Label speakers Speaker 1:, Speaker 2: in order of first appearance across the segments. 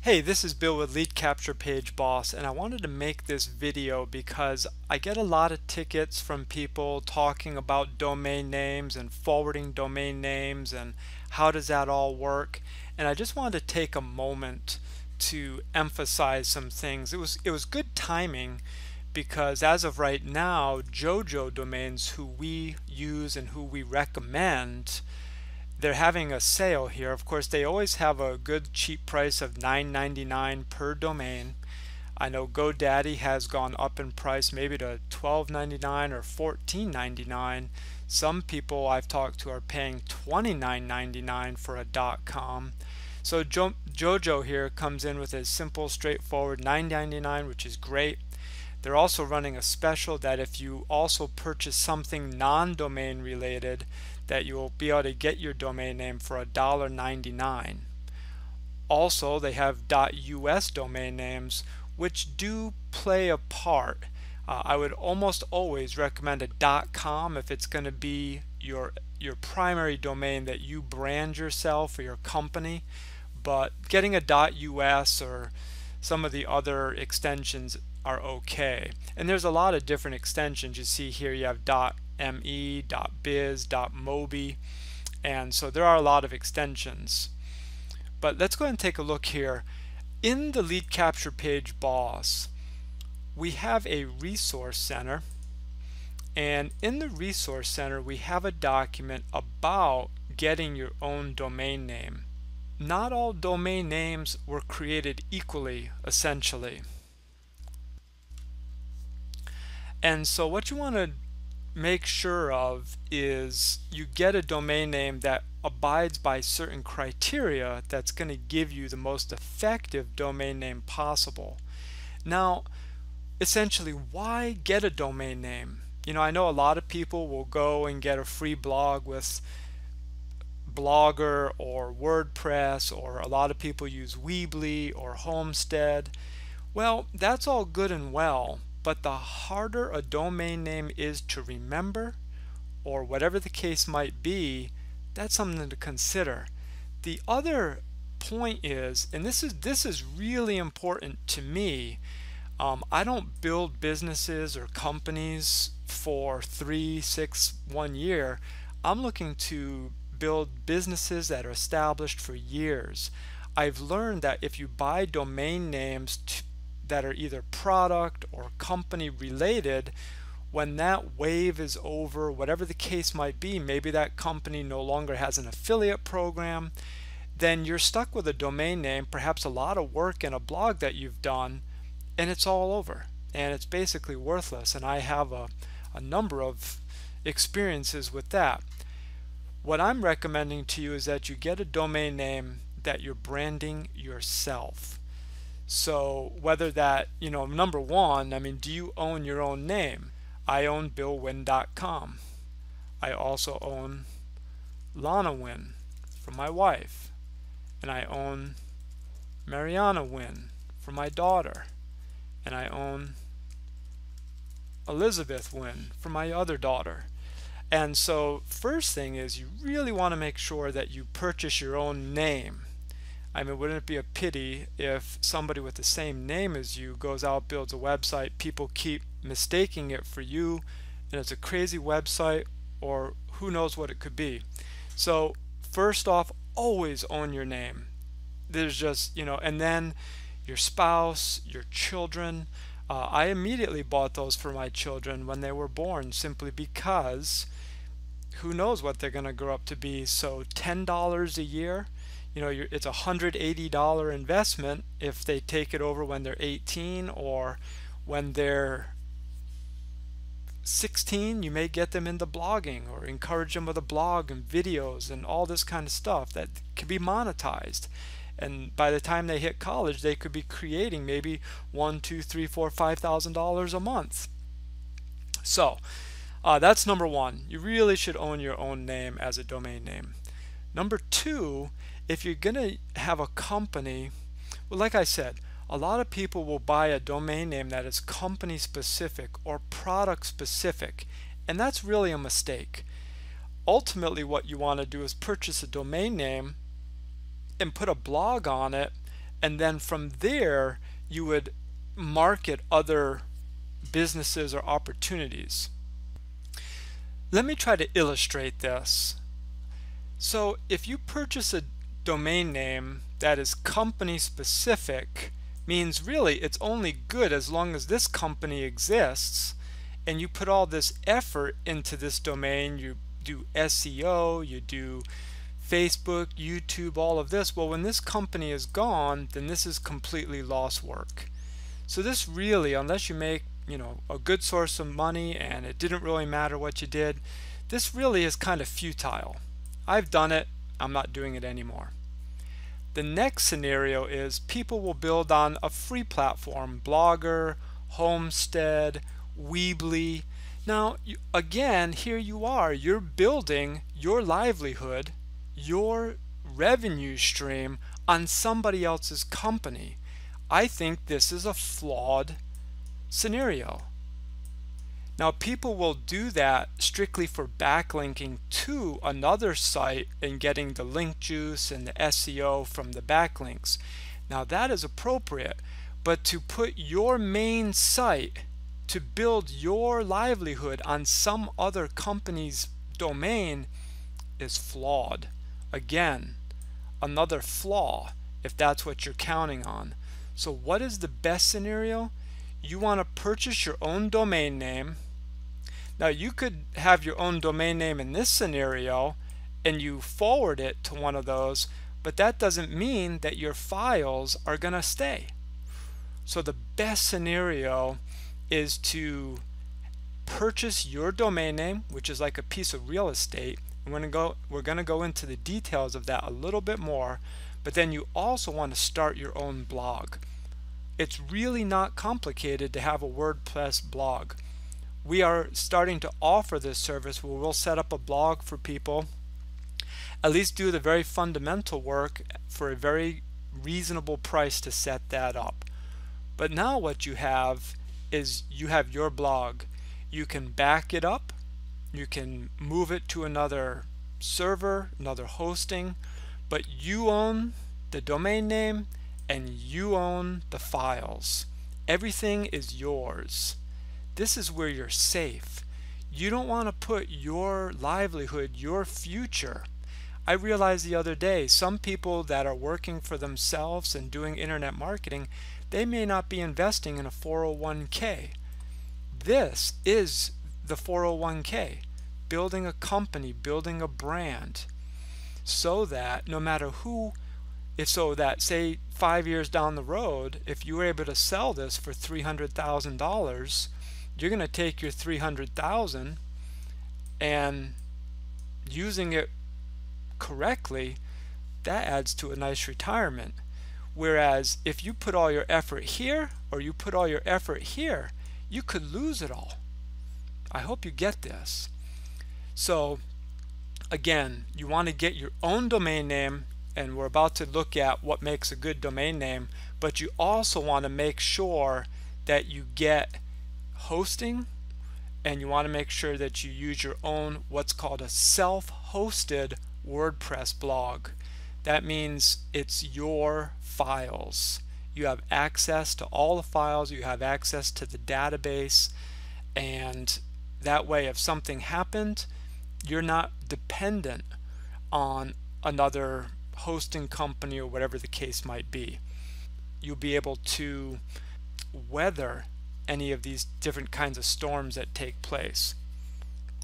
Speaker 1: Hey, this is Bill with Lead Capture Page Boss, and I wanted to make this video because I get a lot of tickets from people talking about domain names and forwarding domain names and how does that all work. And I just wanted to take a moment to emphasize some things. It was good timing because as of right now, JoJo Domains, who we use and who we recommend, they're having a sale here. Of course, they always have a good cheap price of $9.99 per domain. I know GoDaddy has gone up in price maybe to $12.99 or $14.99. Some people I've talked to are paying $29.99 for a .com. So JoJo here comes in with a simple, straightforward $9.99, which is great. They're also running a special that if you also purchase something non-domain related, that you will be able to get your domain name for $1.99. Also, they have .us domain names, which do play a part. I would almost always recommend a .com if it's going to be your primary domain that you brand yourself or your company. But getting a .us or some of the other extensions are okay. And there's a lot of different extensions. You see here you have .me, .biz, .mobi, and so there are a lot of extensions. But let's go ahead and take a look here. In the Lead Capture Page Boss, we have a resource center, and in the resource center we have a document about getting your own domain name. Not all domain names were created equally, essentially. And so what you want to make sure of is you get a domain name that abides by certain criteria that's going to give you the most effective domain name possible. Now, essentially, why get a domain name? You know, I know a lot of people will go and get a free blog with Blogger or WordPress, or a lot of people use Weebly or Homestead. Well, that's all good and well, but the harder a domain name is to remember, or whatever the case might be, that's something to consider. The other point is, and this is really important to me, I don't build businesses or companies for 3, 6, 1 year. I'm looking to build businesses that are established for years. I've learned that if you buy domain names that are either product or company related, when that wave is over, whatever the case might be, maybe that company no longer has an affiliate program, then you're stuck with a domain name, perhaps a lot of work in a blog that you've done, and it's all over and it's basically worthless. And I have a number of experiences with that. What I'm recommending to you is that you get a domain name that you're branding yourself. So whether that, you know, number one, I mean, do you own your own name? I own BillWin.com. I also own Lana Win for my wife, and I own Mariana Win for my daughter, and I own Elizabeth Win for my other daughter. And so first thing is you really want to make sure that you purchase your own name. I mean, wouldn't it be a pity if somebody with the same name as you goes out, builds a website, people keep mistaking it for you, and it's a crazy website, or who knows what it could be. So first off, always own your name. There's just, you know, and then your spouse, your children. I immediately bought those for my children when they were born, simply because who knows what they're going to grow up to be. So $10 a year, you know, it's a $180 investment if they take it over when they're 18, or when they're 16, you may get them into blogging or encourage them with a blog and videos and all this kind of stuff that can be monetized. And by the time they hit college, they could be creating maybe $1,000, $2,000, $3,000, $4,000, $5,000 a month. So that's number one. You really should own your own name as a domain name. Number two, if you're going to have a company, well, like I said, a lot of people will buy a domain name that is company specific or product specific, and that's really a mistake. Ultimately, what you want to do is purchase a domain name and put a blog on it and then from there you would market other businesses or opportunities. Let me try to illustrate this. So if you purchase a domain name that is company specific, means really it's only good as long as this company exists, and you put all this effort into this domain, you do SEO, you do Facebook, YouTube, all of this. Well, when this company is gone, then this is completely lost work. So this really, unless you make, a good source of money and it didn't really matter what you did, this really is kind of futile. I've done it, I'm not doing it anymore. The next scenario is people will build on a free platform, Blogger, Homestead, Weebly. Now, again, here you are, you're building your livelihood, your revenue stream on somebody else's company. I think this is a flawed scenario. Now, people will do that strictly for backlinking to another site and getting the link juice and the SEO from the backlinks. Now, that is appropriate, but to put your main site to build your livelihood on some other company's domain is flawed. Again, another flaw if that's what you're counting on. So what is the best scenario? You want to purchase your own domain name. Now, you could have your own domain name in this scenario and you forward it to one of those, but that doesn't mean that your files are going to stay. So the best scenario is to purchase your domain name, which is like a piece of real estate. We're going to go into the details of that a little bit more, but then you also want to start your own blog. It's really not complicated to have a WordPress blog. We are starting to offer this service where we'll set up a blog for people, at least do the very fundamental work for a very reasonable price to set that up. But now what you have is you have your blog. You can back it up, you can move it to another server, another hosting, but you own the domain name and you own the files. Everything is yours. This is where you're safe. You don't want to put your livelihood, your future. I realized the other day, some people that are working for themselves and doing internet marketing, they may not be investing in a 401k. This is the 401k, building a company, building a brand, so that no matter who, so that say 5 years down the road, if you were able to sell this for $300,000, you're going to take your $300,000 and using it correctly, that adds to a nice retirement. Whereas if you put all your effort here or you put all your effort here, you could lose it all. I hope you get this. So again, you want to get your own domain name, and we're about to look at what makes a good domain name, but you also want to make sure that you get hosting, and you want to make sure that you use your own what's called a self-hosted WordPress blog. That means it's your files. You have access to all the files, you have access to the database, and that way if something happened, you're not dependent on another hosting company or whatever the case might be. You'll be able to weather any of these different kinds of storms that take place.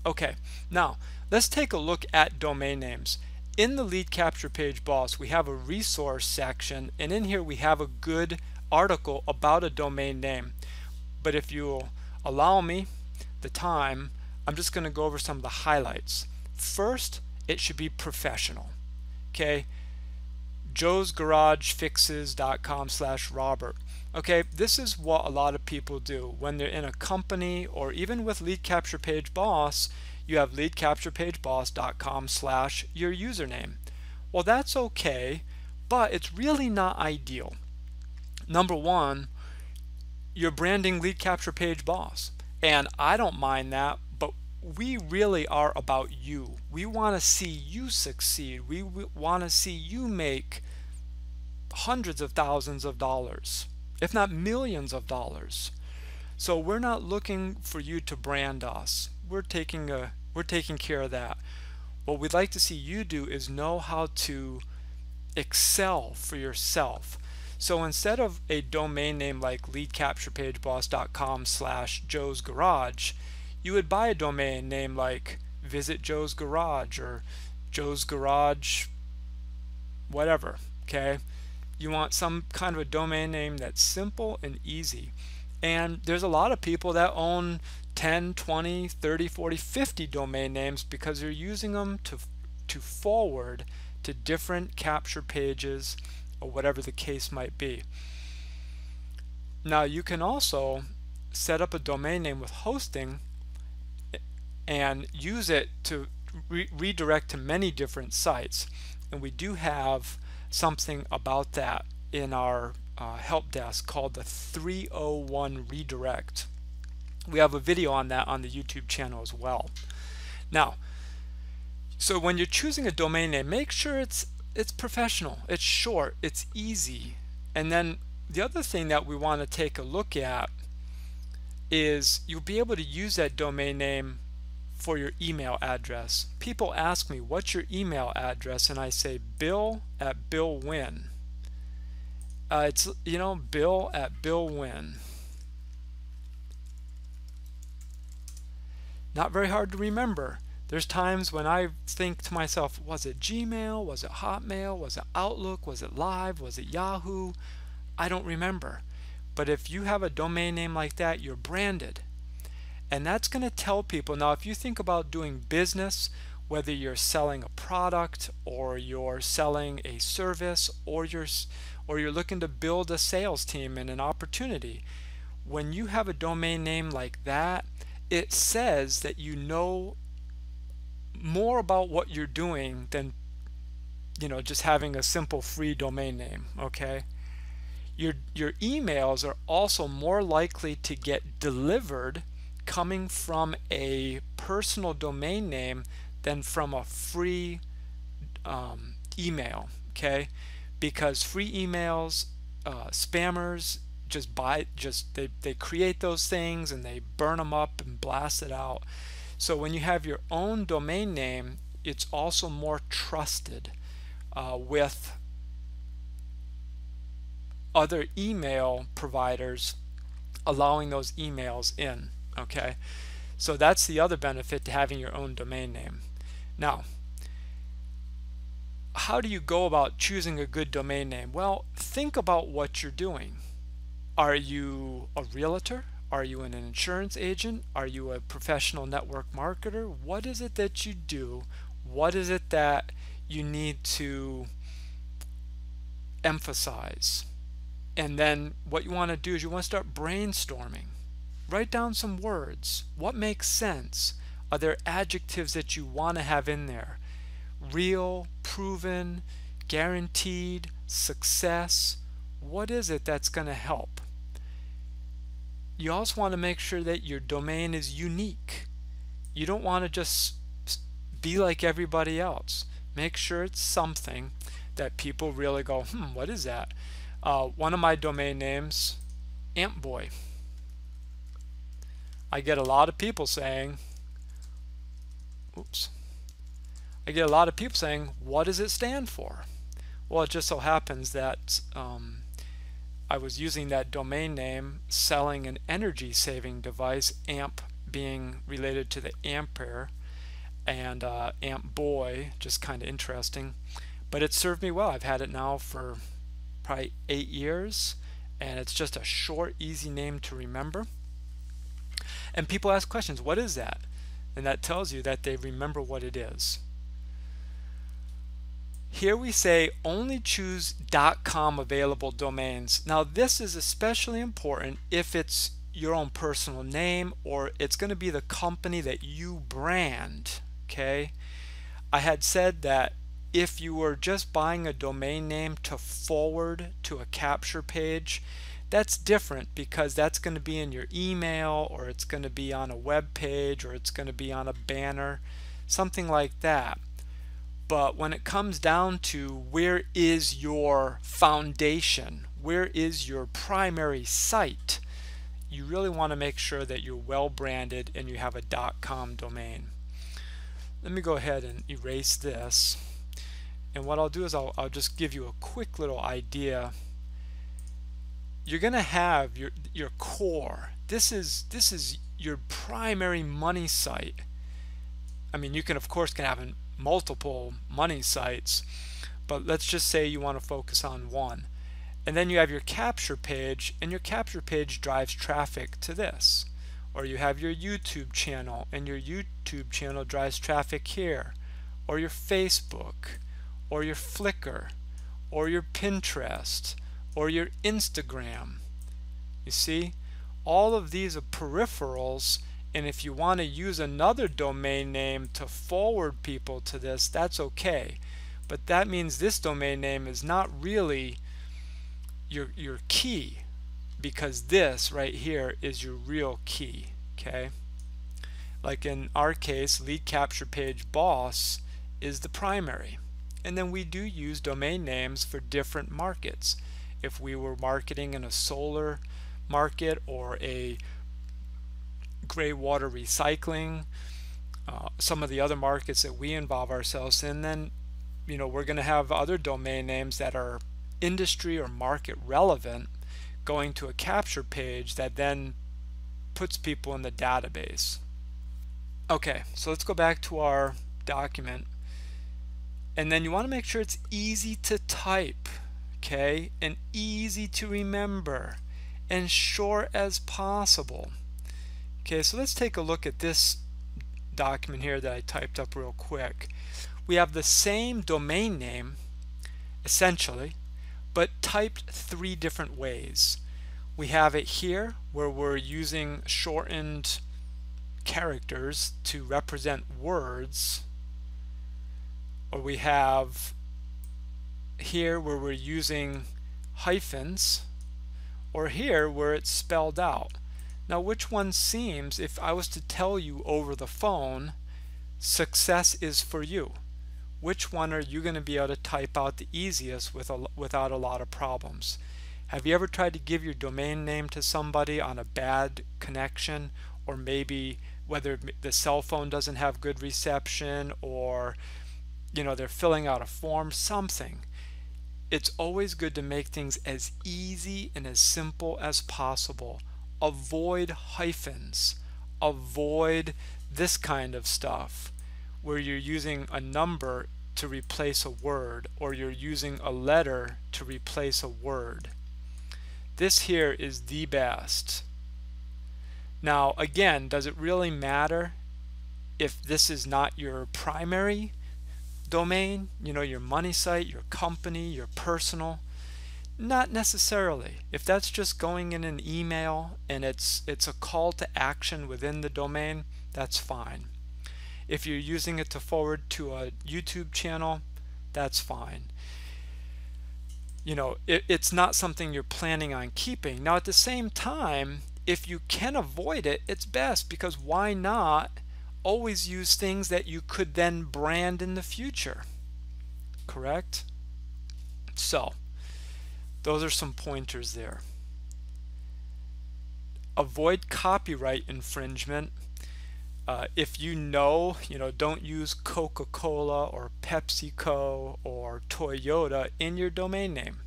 Speaker 1: Okay, now let's take a look at domain names. In the Lead Capture Page Boss, we have a resource section, and in here we have a good article about a domain name. But if you'll allow me the time, I'm just going to go over some of the highlights. First, it should be professional. Okay, joesgaragefixes.com/Robert. Okay, this is what a lot of people do when they're in a company, or even with Lead Capture Page Boss, you have leadcapturepageboss.com/your username. Well, that's okay, but it's really not ideal. Number one, you're branding Lead Capture Page Boss, and I don't mind that, but we really are about you. We want to see you succeed. We want to see you make hundreds of thousands of dollars, if not millions of dollars. So we're not looking for you to brand us. We're taking care of that. What we'd like to see you do is know how to excel for yourself. So instead of a domain name like leadcapturepageboss.com/Joe's Garage, you would buy a domain name like Visit Joe's Garage or Joe's Garage whatever. Okay, you want some kind of a domain name that's simple and easy. And there's a lot of people that own 10, 20, 30, 40, 50 domain names because they're using them to forward to different capture pages or whatever the case might be. Now you can also set up a domain name with hosting and use it to redirect to many different sites. And we do have something about that in our help desk called the 301 redirect. We have a video on that on the YouTube channel as well. Now, so when you're choosing a domain name, make sure it's professional, it's short, it's easy. And then the other thing that we want to take a look at is you'll be able to use that domain name for your email address. People ask me, what's your email address? And I say bill@billwin. It's, you know, bill@billwin. Not very hard to remember. There's times when I think to myself, was it Gmail? Was it Hotmail? Was it Outlook? Was it Live? Was it Yahoo? I don't remember. But if you have a domain name like that, you're branded. And that's going to tell people. Now, if you think about doing business, whether you're selling a product or you're selling a service or you're looking to build a sales team and an opportunity, when you have a domain name like that, it says that you know more about what you're doing than, you know, just having a simple free domain name. Okay, your emails are also more likely to get delivered coming from a personal domain name than from a free email. Okay, because free emails, spammers they create those things and they burn them up and blast it out. So when you have your own domain name, it's also more trusted with other email providers allowing those emails in. Okay, so that's the other benefit to having your own domain name. Now, how do you go about choosing a good domain name? Well, think about what you're doing. Are you a realtor? Are you an insurance agent? Are you a professional network marketer? What is it that you do? What is it that you need to emphasize? And then what you want to do is you want to start brainstorming. Write down some words. What makes sense? Are there adjectives that you want to have in there? Real, proven, guaranteed, success. What is it that's going to help? You also want to make sure that your domain is unique. You don't want to just be like everybody else. Make sure it's something that people really go, what is that? One of my domain names, Antboy. I get a lot of people saying, I get a lot of people saying, what does it stand for? Well, it just so happens that I was using that domain name selling an energy saving device, amp being related to the ampere, and Antboy, just kind of interesting. But it served me well. I've had it now for probably 8 years, and it's just a short, easy name to remember. And people ask questions, what is that? And that tells you that they remember what it is. Here we say only choose .com available domains. Now this is especially important if it's your own personal name or it's going to be the company that you brand. Okay, I had said that if you were just buying a domain name to forward to a capture page, that's different because that's going to be in your email, or it's going to be on a web page, or it's going to be on a banner, something like that. But when it comes down to where is your foundation, where is your primary site, you really want to make sure that you're well branded and you have a .com domain. Let me go ahead and erase this. And what I'll do is I'll just give you a quick little idea. You're going to have your core. This is your primary money site. I mean, you can of course have multiple money sites, but let's just say you want to focus on one. And then you have your capture page, and your capture page drives traffic to this. Or you have your YouTube channel, and your YouTube channel drives traffic here. Or your Facebook, or your Flickr, or your Pinterest, or your Instagram. You see, all of these are peripherals, and if you want to use another domain name to forward people to this, that's okay. But that means this domain name is not really your key, because this right here is your real key. Okay, like in our case, lead capture page boss is the primary, and then we do use domain names for different markets. If we were marketing in a solar market or a gray water recycling, some of the other markets that we involve ourselves in, then we're going to have other domain names that are industry or market relevant, going to a capture page that then puts people in the database. Okay, so let's go back to our document, and then you want to make sure it's easy to type, okay, and easy to remember and short as possible. Okay, so let's take a look at this document here that I typed up real quick. We have the same domain name essentially, but typed 3 different ways. We have it here where we're using shortened characters to represent words, or we have here where we're using hyphens, or here where it's spelled out. Now, which one seems, if I was to tell you over the phone, success is for you? Which one are you going to be able to type out the easiest without a lot of problems? Have you ever tried to give your domain name to somebody on a bad connection, or maybe whether the cell phone doesn't have good reception, or they're filling out a form, something? It's always good to make things as easy and as simple as possible. Avoid hyphens. Avoid this kind of stuff where you're using a number to replace a word, or you're using a letter to replace a word. This here is the best. Now again, does it really matter if this is not your primary domain, your money site, your company, your personal? Not necessarily. If that's just going in an email and it's a call to action within the domain, that's fine. If you're using it to forward to a YouTube channel, that's fine. It's not something you're planning on keeping. Now at the same time, if you can avoid it, it's best, because why not always use things that you could then brand in the future? Correct? So those are some pointers there. Avoid copyright infringement. If don't use Coca-Cola or PepsiCo or Toyota in your domain name.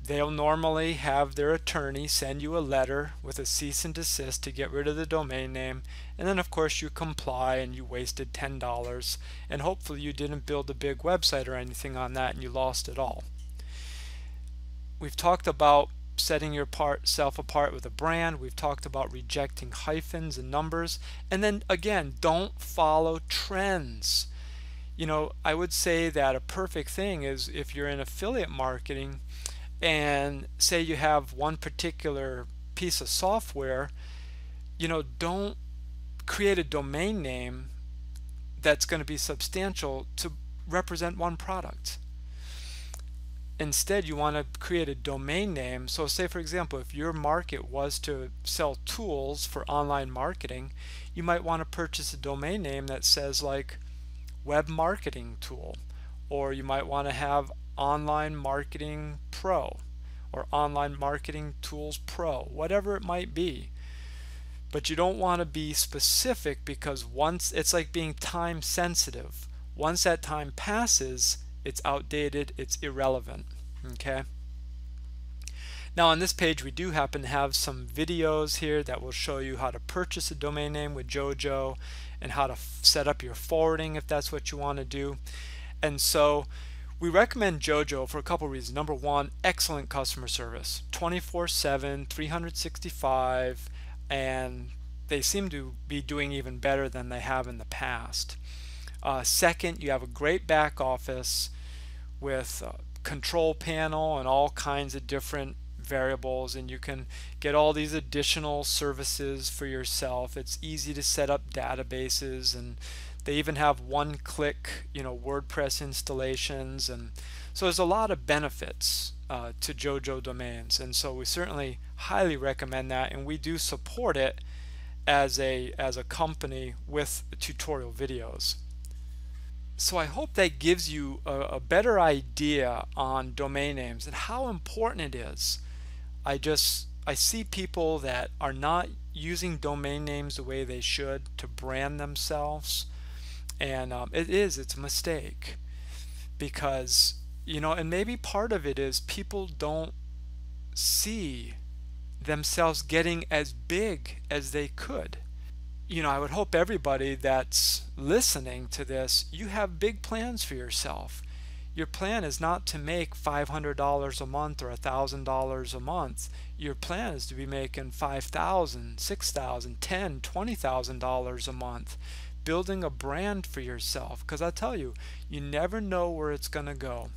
Speaker 1: They'll normally have their attorney send you a letter with a cease and desist to get rid of the domain name, and then of course you comply and you wasted $10, and hopefully you didn't build a big website or anything on that and you lost it all. We've talked about setting yourself apart with a brand. We've talked about rejecting hyphens and numbers, and then again, don't follow trends. I would say that a perfect thing is if you're in affiliate marketing and say you have one particular piece of software, don't create a domain name that's going to be substantial to represent one product. Instead, you want to create a domain name. So say, for example, if your market was to sell tools for online marketing, you might want to purchase a domain name that says like web marketing tool, or you might want to have online marketing pro or online marketing tools pro, whatever it might be. But you don't want to be specific, because once it's like being time sensitive. Once that time passes, it's outdated, it's irrelevant. Okay. Now on this page we do happen to have some videos here that will show you how to purchase a domain name with JoJo and how to set up your forwarding if that's what you want to do. And so we recommend JoJo for a couple reasons. Number one, excellent customer service, 24/7, 365, and they seem to be doing even better than they have in the past. Second, you have a great back office with control panel and all kinds of different variables, and you can get all these additional services for yourself. It's easy to set up databases, and they even have one-click, WordPress installations, and so there's a lot of benefits to JoJo Domains, and so we certainly highly recommend that, and we do support it as a company with tutorial videos. So I hope that gives you a better idea on domain names and how important it is. I see people that are not using domain names the way they should to brand themselves, and it's a mistake, because and maybe part of it is people don't see themselves getting as big as they could. I would hope everybody that's listening to this, you have big plans for yourself. Your plan is not to make $500 a month or $1,000 a month. Your plan is to be making $5,000, $6,000, $10,000, $20,000 a month, building a brand for yourself. Because I tell you, you never know where it's going to go.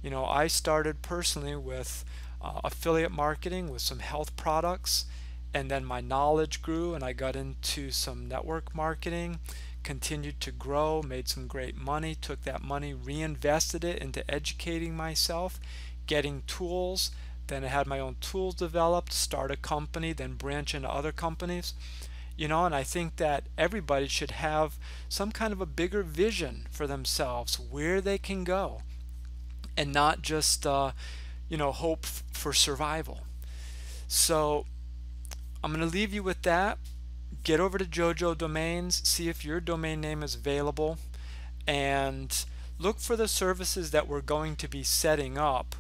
Speaker 1: I started personally with affiliate marketing with some health products, and then my knowledge grew and I got into some network marketing, continued to grow, made some great money, took that money, reinvested it into educating myself, getting tools. Then I had my own tools developed, start a company, then branch into other companies. And I think that everybody should have some kind of a bigger vision for themselves, where they can go, and not just hope for survival. So I'm going to leave you with that. Get over to JoJo Domains, see if your domain name is available, and look for the services that we're going to be setting up.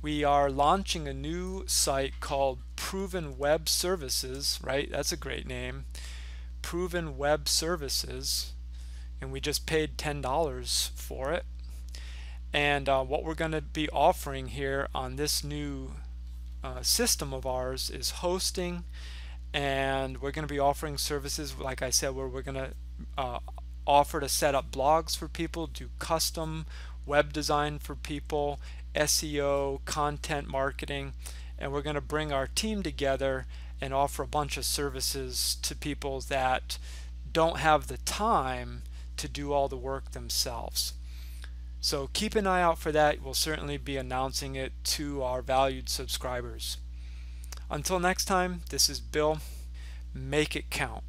Speaker 1: We are launching a new site called Proven Web Services, right? That's a great name. Proven Web Services, and we just paid $10 for it. And what we're going to be offering here on this new system of ours is hosting, and we're going to be offering services, like I said, where we're going to offer to set up blogs for people, do custom web design for people, SEO, content marketing, and we're going to bring our team together and offer a bunch of services to people that don't have the time to do all the work themselves. So keep an eye out for that. We'll certainly be announcing it to our valued subscribers. Until next time, this is Bill. Make it count.